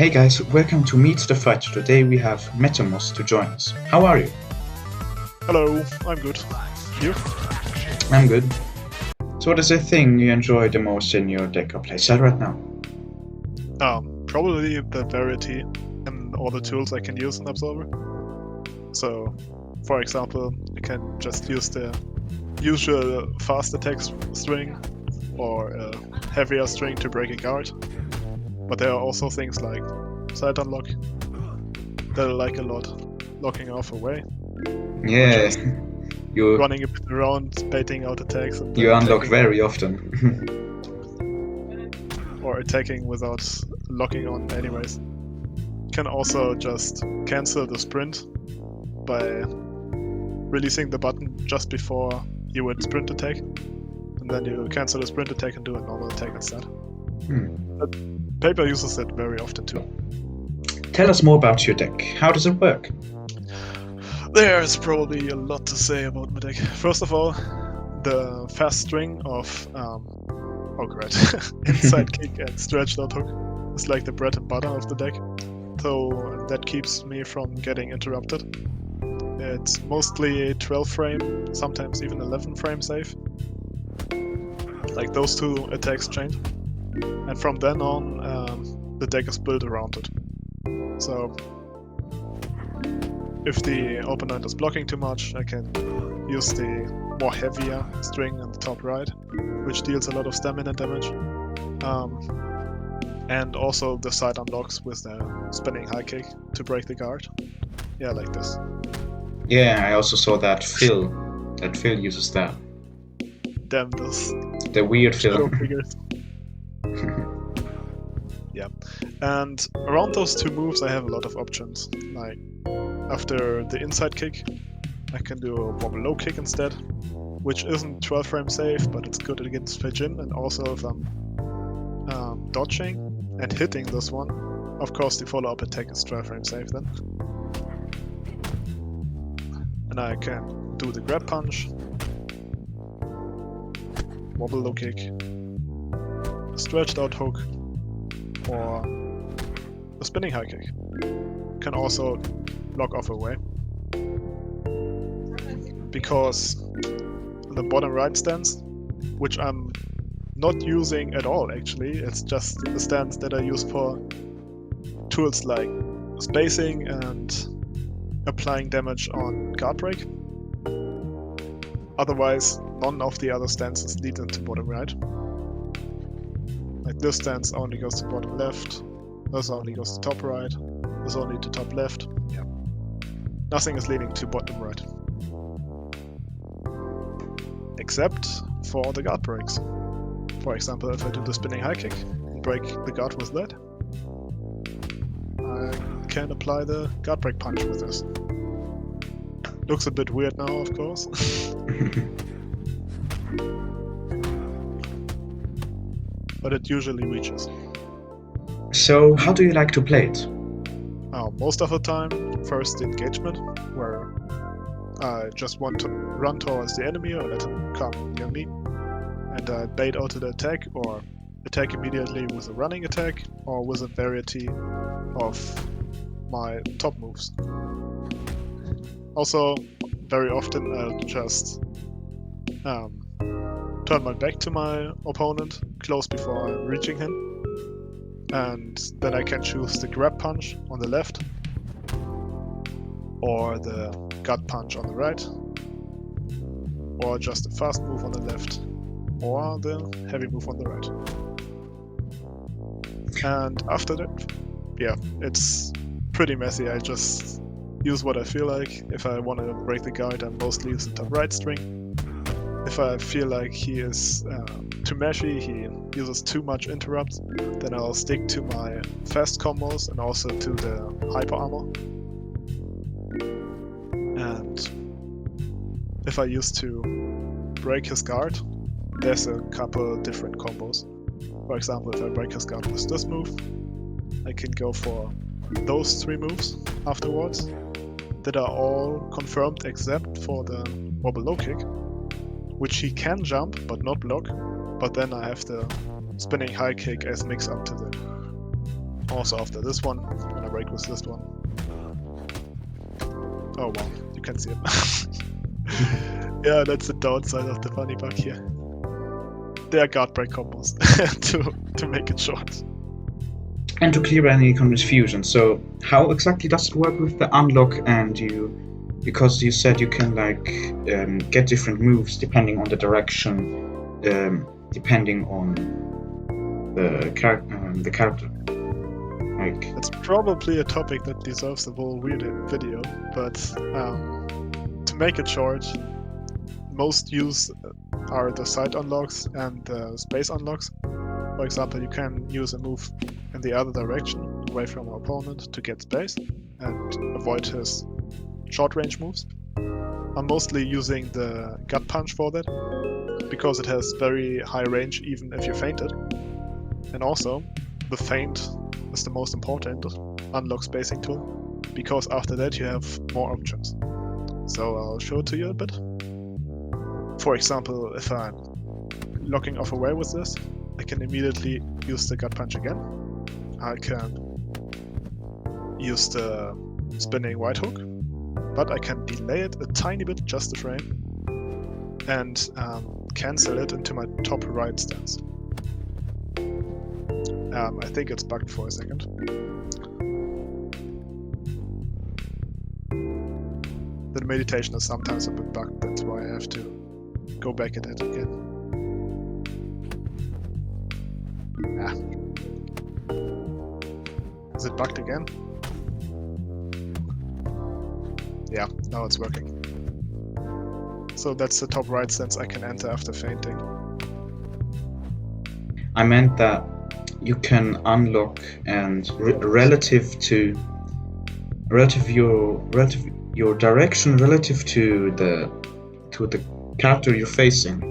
Hey guys, welcome to Meet the Fight. Today we have Methamos to join us. How are you? Hello, I'm good. You? I'm good. So what is the thing you enjoy the most in your deck or playset right now? Probably the variety and all the tools I can use in Absolver. So, for example, I can just use the usual fast attack string or a heavier string to break a guard. But there are also things like side unlock that I like a lot, locking off away, Yeah, just you running a bit around, baiting out attacks, and you then unlock attacking, very often. or attacking without locking on anyways. Can also just cancel the sprint by releasing the button just before you would sprint attack, and then you cancel the sprint attack and do a normal attack instead. But Paper uses that very often too. Tell us more about your deck. How does it work? There's probably a lot to say about my deck. First of all, the fast string of oh great, inside kick and stretched out hook is like the bread and butter of the deck. So that keeps me from getting interrupted. It's mostly 12 frame, sometimes even 11 frame safe. Like those two attacks chain. And from then on, the deck is built around it. So if the opponent is blocking too much, I can use the more heavier string in the top right, which deals a lot of stamina damage. And also the side unlocks with the spinning high kick to break the guard. Yeah, like this. Yeah, I also saw that Phil. That Phil uses that. Damn this. The weird Phil. Shadow figures. Yeah. And around those two moves I have a lot of options. Like after the inside kick, I can do a wobble low kick instead, which isn't 12 frame safe, but it's good against Fijin, and also if I'm dodging and hitting this one, of course the follow-up attack is 12 frame safe then. And I can do the grab punch, wobble low kick, stretched out hook, or a spinning high kick. Can also block off away. Because the bottom right stance, which I'm not using at all actually, it's just a stance that I use for tools like spacing and applying damage on guard break. Otherwise, none of the other stances lead into bottom right. Like this stance only goes to bottom left, this only goes to top right, this only to top left. Yeah. Nothing is leading to bottom right. Except for the guard breaks. For example, if I do the spinning high kick and break the guard with that, I can apply the guard break punch with this. Looks a bit weird now, of course. But it usually reaches. So, how do you like to play it? Most of the time, first engagement, where I just want to run towards the enemy or let him come near me, and I bait out the attack or attack immediately with a running attack or with a variety of my top moves. Also, very often I'll just turn my back to my opponent close before reaching him, and then I can choose the grab punch on the left or the gut punch on the right, or just a fast move on the left, or the heavy move on the right. And after that, yeah, it's pretty messy. I just use what I feel like. If I want to break the guard, I mostly use the top right string. If I feel like he is too meshy, he uses too much interrupts, then I'll stick to my fast combos and also to the hyper armor. And if I used to break his guard, there's a couple different combos. For example, if I break his guard with this move, I can go for those 3 moves afterwards that are all confirmed except for the wobble low kick, which he can jump but not block, but then I have the spinning high kick as mix up to that. Also after this one, I'm gonna break with this one. Oh wow, you can see it. Yeah, that's the downside of the funny bug here. They are guard break combos to make it short. And to clear any confusion, so how exactly does it work with the unlock and because you said you can like get different moves depending on the direction, depending on the character. Like It's probably a topic that deserves a whole weird video, but to make it short, most used are the side unlocks and the space unlocks. For example, you can use a move in the other direction, away from your opponent, to get space and avoid his short range moves. I'm mostly using the gut punch for that, because it has very high range even if you feint it. And also, the feint is the most important unlock spacing tool, because after that you have more options. So I'll show it to you a bit. For example, if I'm locking off away with this, I can immediately use the gut punch again. I can use the spinning right hook, but I can delay it a tiny bit, just a frame, and cancel it into my top right stance. I think it's bugged for a second. The meditation is sometimes a bit bugged, that's why I have to go back at it again. Ah. Is it bugged again? Yeah, now it's working. So that's the top right stance I can enter after feinting. I meant that you can unlock and relative your direction relative to the character you're facing.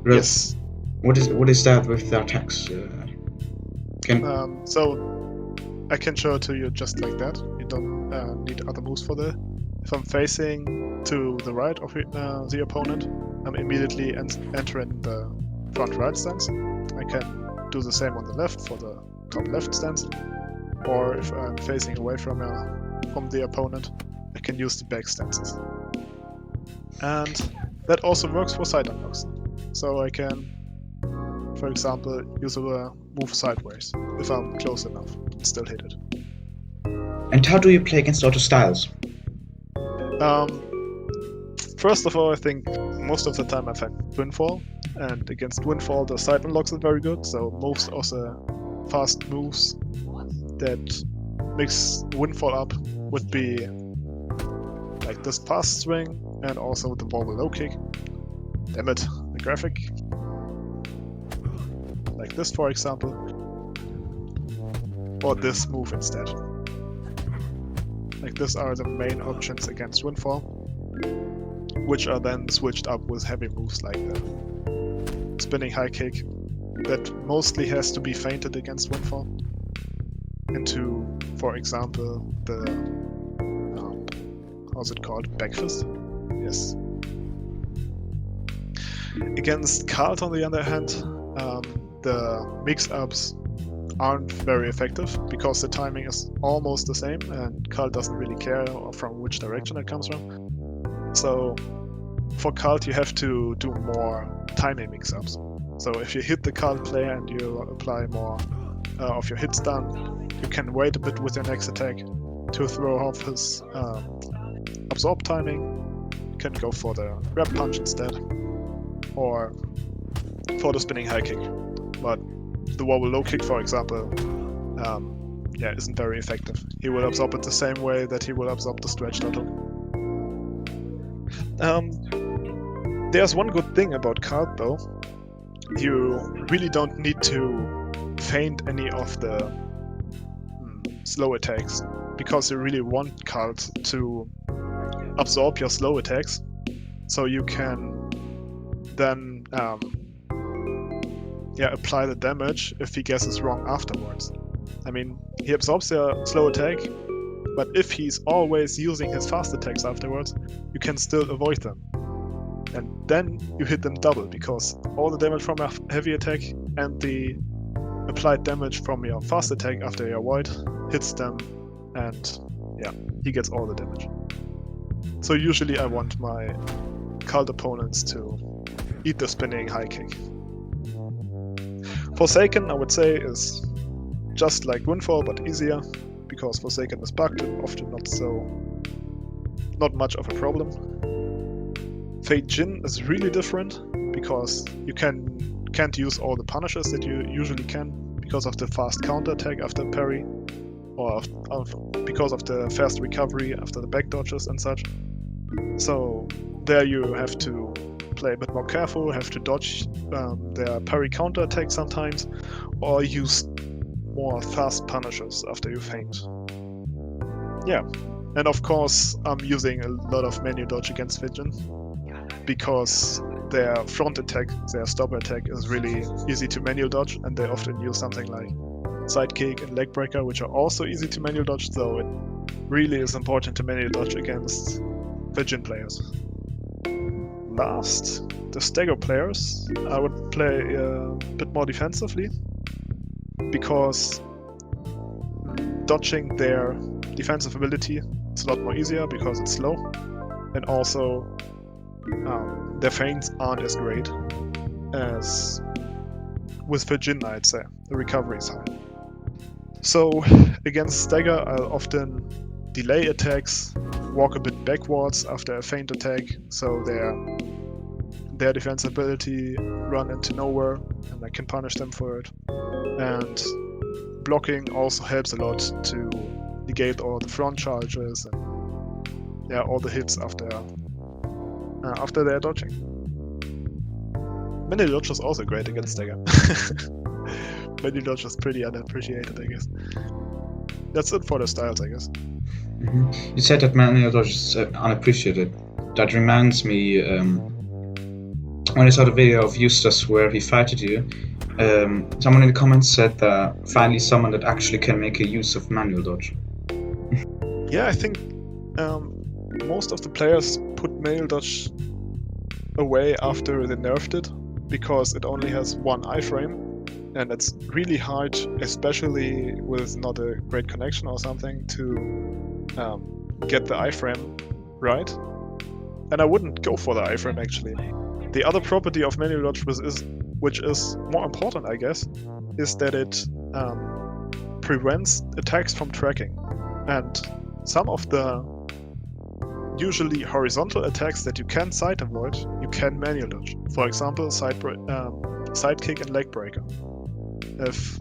Yes. What is that with the attacks? So I can show it to you just like that. You don't need other moves for that. If I'm facing to the right of the opponent, I'm immediately entering the front right stance. I can do the same on the left for the top left stance. Or if I'm facing away from the opponent, I can use the back stances. And that also works for side unlocks. So I can, for example, use a move sideways if I'm close enough and still hit it. And how do you play against other styles? First of all, I think most of the time I've had Windfall, and against Windfall the side unlocks are very good, so most of the fast moves that mix Windfall up would be like this fast swing and also the wobble low kick. Damn it, the graphic. Like this, for example. Or this move instead. Like this are the main options against Windfall, which are then switched up with heavy moves like the spinning high kick that mostly has to be feinted against Windfall, into, for example, the how's it called? Back fist? Yes. Against Cult, on the other hand, the mix-ups aren't very effective because the timing is almost the same and Cult doesn't really care from which direction it comes from. So for Cult you have to do more timing mix-ups. So if you hit the Cult player and you apply more of your hit stun, you can wait a bit with your next attack to throw off his absorb timing. You can go for the grab punch instead, or for the spinning high kick. But the wobble low kick, for example, isn't very effective. He will absorb it the same way that he will absorb the stretched out hook. There's one good thing about Cult though. You really don't need to feint any of the slow attacks, because you really want Cult to absorb your slow attacks, so you can then apply the damage if he guesses wrong afterwards. I mean, he absorbs your slow attack, but if he's always using his fast attacks afterwards, you can still avoid them. And then you hit them double, because all the damage from a heavy attack and the applied damage from your fast attack after your avoid hits them, and yeah, he gets all the damage. So usually I want my cult opponents to eat the spinning high kick. Forsaken, I would say, is just like Windfall but easier, because Forsaken is bugged and often not much of a problem. Fate Jin is really different, because you can't use all the punishes that you usually can because of the fast counter attack after parry, or because of the fast recovery after the back dodges and such. So there you have to play a bit more careful, have to dodge their parry counter attack sometimes, or use more fast punishes after you faint. Yeah, and of course I'm using a lot of manual dodge against Fijin, because their front attack, their stopper attack, is really easy to manual dodge, and they often use something like sidekick and leg breaker, which are also easy to manual dodge, so it really is important to manual dodge against Fijin players. Last, the stagger players, I would play a bit more defensively, because dodging their defensive ability is a lot more easier because it's slow, and also their feints aren't as great as with Fijin, I'd say. The recovery is high. So against stagger, I'll often delay attacks, walk a bit backwards after a feint attack, so their defense ability run into nowhere, and I can punish them for it. And blocking also helps a lot to negate all the front charges and all the hits after they're dodging. Mini dodge is also great against stagger. Mini dodge is pretty unappreciated, I guess. That's it for the styles, I guess. Mm-hmm. You said that manual dodge is unappreciated. That reminds me, when I saw the video of Eustace where he fighted you, someone in the comments said that finally someone that actually can make a use of manual dodge. Yeah, I think most of the players put manual dodge away after they nerfed it, because it only has one iframe, and it's really hard, especially with not a great connection or something, to get the iframe right. And I wouldn't go for the iframe, actually. The other property of manual dodge, which is more important, I guess, is that it prevents attacks from tracking. And some of the usually horizontal attacks that you can side avoid, you can manual dodge. For example, sidekick and leg breaker. If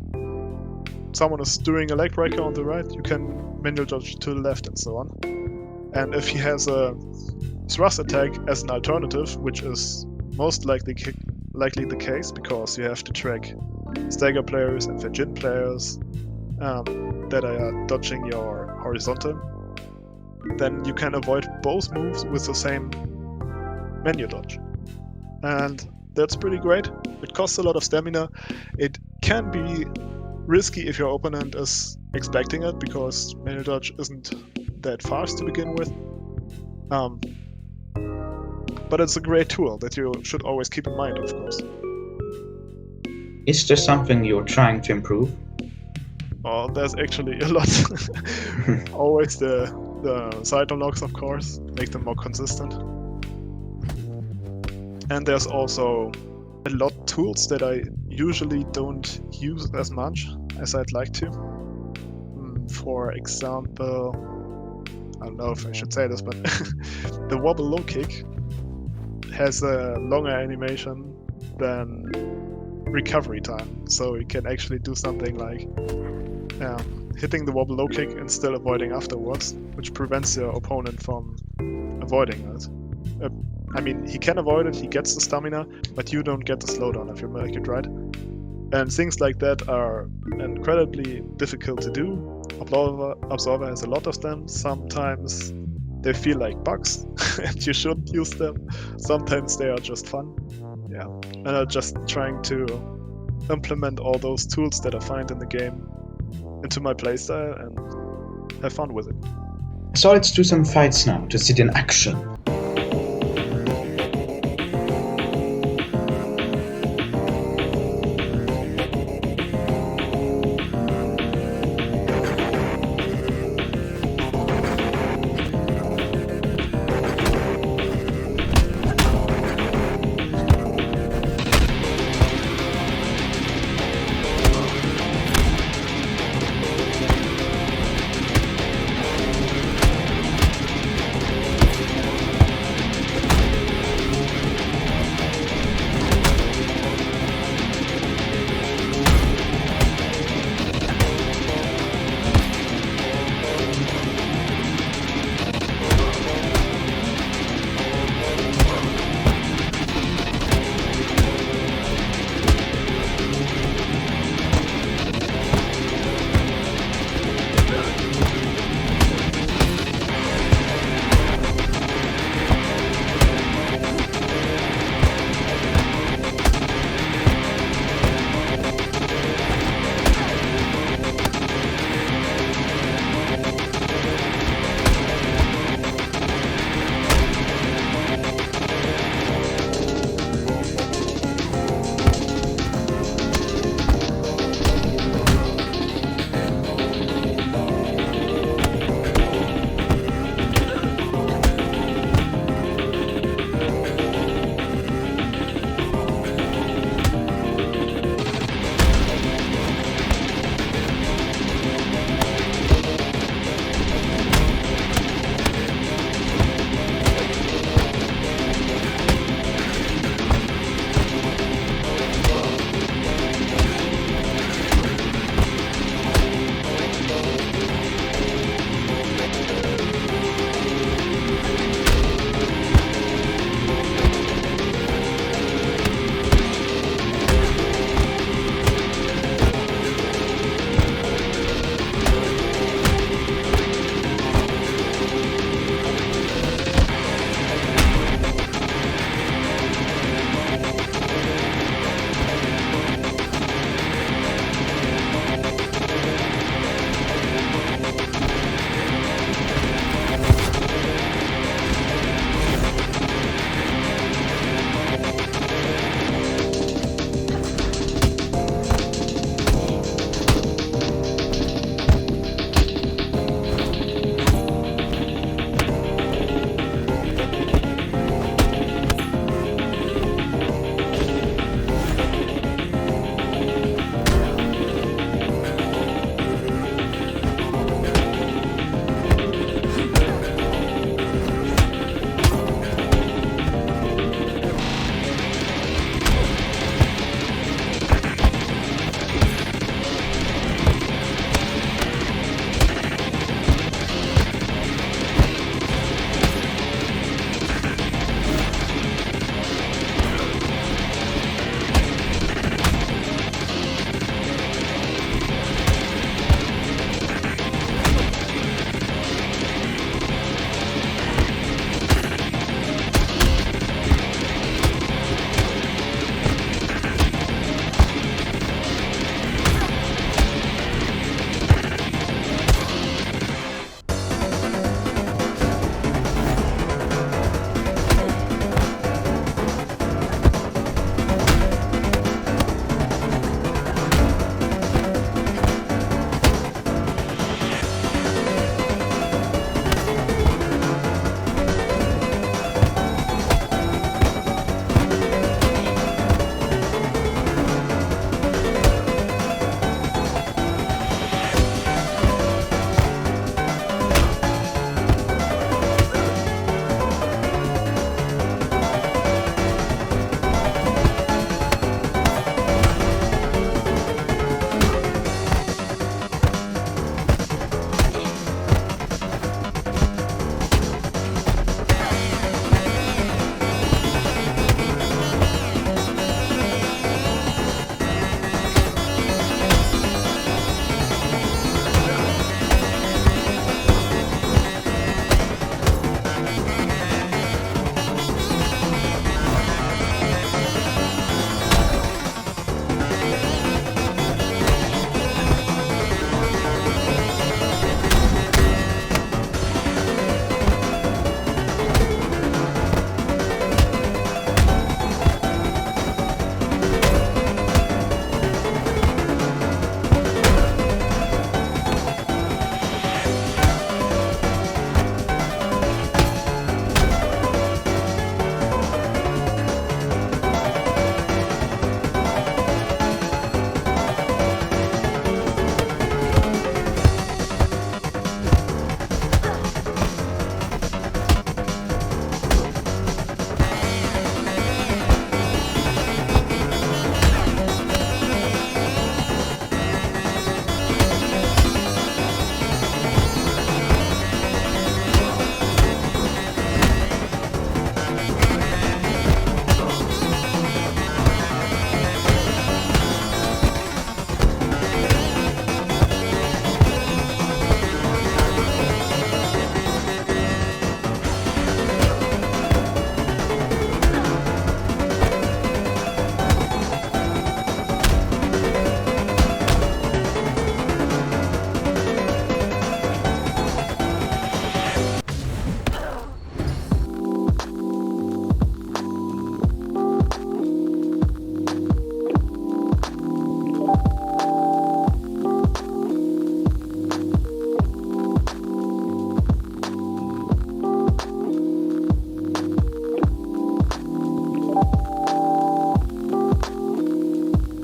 someone is doing a leg breaker on the right, you can manual dodge to the left and so on. And if he has a thrust attack as an alternative, which is most likely the case, because you have to track stagger players and Fijin players that are dodging your horizontal, then you can avoid both moves with the same manual dodge. And that's pretty great. It costs a lot of stamina. It can be risky if your opponent is expecting it, because manual dodge isn't that fast to begin with. But it's a great tool that you should always keep in mind, of course. Is there something you're trying to improve? Oh, there's actually a lot. Always the side unlocks, of course, make them more consistent. And there's also a lot of tools that I usually don't use as much as I'd like to. For example, I don't know if I should say this, but the wobble low kick has a longer animation than recovery time, so you can actually do something like hitting the wobble low kick and still avoiding afterwards, which prevents your opponent from avoiding it. I mean, he can avoid it, he gets the stamina, but you don't get the slowdown if you make it right. And things like that are incredibly difficult to do. Absolver has a lot of them. Sometimes they feel like bugs and you shouldn't use them. Sometimes they are just fun. Yeah, and I'm just trying to implement all those tools that I find in the game into my playstyle and have fun with it. So let's do some fights now to see it in action.